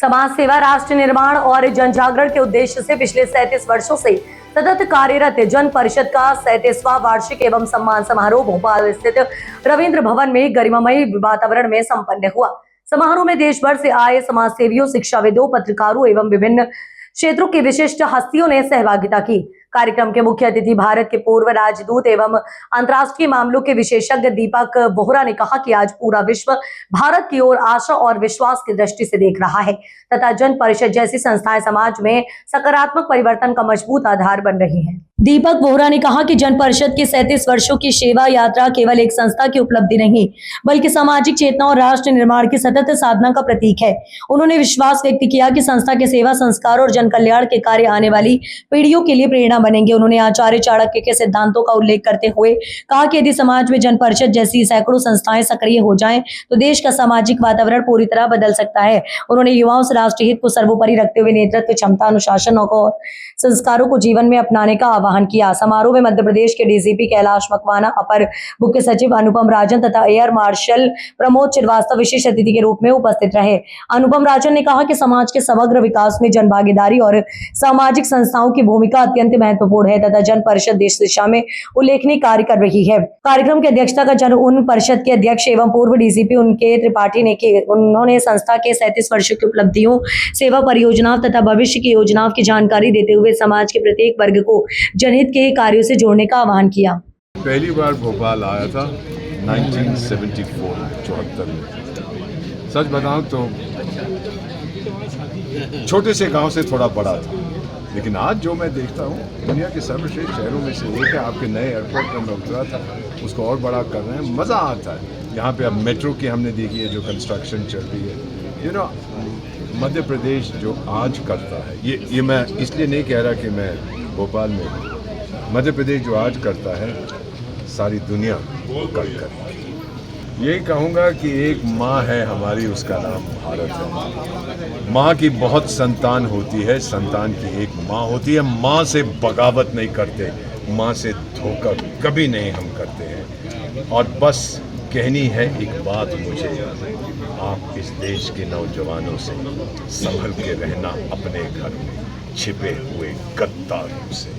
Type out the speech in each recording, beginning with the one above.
समाज सेवा, राष्ट्र निर्माण और जन जागरण के उद्देश्य से पिछले 37 वर्षों से सतत कार्यरत जन परिषद का 37वां वार्षिक एवं सम्मान समारोह भोपाल स्थित रविंद्र भवन में गरिमामयी वातावरण में संपन्न हुआ। समारोह में देश भर से आए समाज सेवियों, शिक्षाविदों, पत्रकारों एवं विभिन्न क्षेत्रों की विशिष्ट हस्तियों ने सहभागिता की। कार्यक्रम के मुख्य अतिथि भारत के पूर्व राजदूत एवं अंतर्राष्ट्रीय मामलों के विशेषज्ञ दीपक बोहरा ने कहा कि आज पूरा विश्व भारत की ओर आशा और विश्वास की दृष्टि से देख रहा है तथा जन परिषद जैसी संस्थाएं समाज में सकारात्मक परिवर्तन का मजबूत आधार बन रही हैं। दीपक बोहरा ने कहा कि जन परिषद के 37 वर्षों की सेवा यात्रा केवल एक संस्था की उपलब्धि नहीं, बल्कि सामाजिक चेतना और राष्ट्र निर्माण की सतत साधना का प्रतीक है। उन्होंने विश्वास व्यक्त किया कि संस्था के सेवा, संस्कार और जन कल्याण के कार्य आने वाली पीढ़ियों के लिए प्रेरणा बनेंगे। उन्होंने आचार्य चाणक्य के सिद्धांतों का उल्लेख करते हुए कहा कि यदि समाज में जन परिषद जैसी सैकड़ों संस्थाएं सक्रिय हो जाएं, तो देश का सामाजिक वातावरण पूरी तरह बदल सकता है। उन्होंने युवाओं से राष्ट्रीय हित को सर्वोपरि रखते हुए नेतृत्व क्षमता, अनुशासन और संस्कारों को जीवन में अपनाने का आह्वान किया। समारोह में मध्य प्रदेश के डीजीपी कैलाश मकवाना, अपर मुख्य सचिव अनुपम राजन तथा एयर मार्शल प्रमोद श्रीवास्तव विशेष अतिथि के रूप में उपस्थित रहे। अनुपम राजन ने कहा कि समाज के समग्र विकास में जन भागीदारी और सामाजिक संस्थाओं की भूमिका अत्यंत महत्वपूर्ण है तथा जन परिषद देश दिशा में उल्लेखनीय कार्य कर रही है। कार्यक्रम की अध्यक्षता का जन उन परिषद के अध्यक्ष एवं पूर्व डीजीपी उनके त्रिपाठी ने की। उन्होंने संस्था के 37 वर्षों की उपलब्धियों, सेवा परियोजनाओं तथा भविष्य की योजनाओं की जानकारी देते हुए समाज के प्रत्येक वर्ग को जनहित के कार्यों से जोड़ने का आह्वान किया। पहली बार भोपाल आया था 1974 में। सच बताऊं तो छोटे से गांव से थोड़ा बड़ा था, लेकिन आज जो मैं देखता हूँ दुनिया के सर्वश्रेष्ठ शहरों में से एक है। आपके नए एयरपोर्ट पर मैं उतरा था, उसको और बड़ा कर रहे हैं, मज़ा आता है। यहाँ पे अब मेट्रो की हमने देखी है जो कंस्ट्रक्शन चल रही है। मध्य प्रदेश जो आज करता है, ये मैं इसलिए नहीं कह रहा कि मैं भोपाल में हूँ। मध्य प्रदेश जो आज करता है सारी दुनिया कल करेगी। यही कहूँगा कि एक माँ है हमारी, उसका नाम भारत है। माँ की बहुत संतान होती है, संतान की एक माँ होती है। माँ से बगावत नहीं करते, माँ से धोखा कभी नहीं हम करते हैं। और बस कहनी है एक बात मुझे, आप इस देश के नौजवानों से संभल के रहना, अपने घर में छिपे हुए गद्दारों से।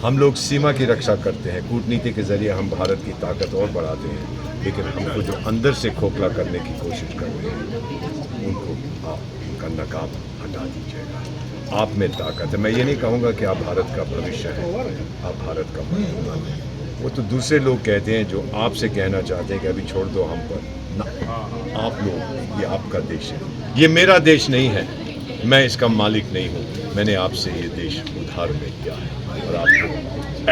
हम लोग सीमा की रक्षा करते हैं, कूटनीति के जरिए हम भारत की ताकत और बढ़ाते हैं, लेकिन हमको जो अंदर से खोखला करने की कोशिश कर रहे हैं उनको उनका नकाब हटा दीजिएगा। आप में ताकत है। मैं ये नहीं कहूँगा कि आप भारत का भविष्य है, आप भारत का वर्तमान है। वो तो दूसरे लोग कहते हैं जो आपसे कहना चाहते हैं कि अभी छोड़ दो हम पर। ना, आप लोग, ये आपका देश है, ये मेरा देश नहीं है। मैं इसका मालिक नहीं हूँ। मैंने आपसे ये देश उधार में लिया है और आपको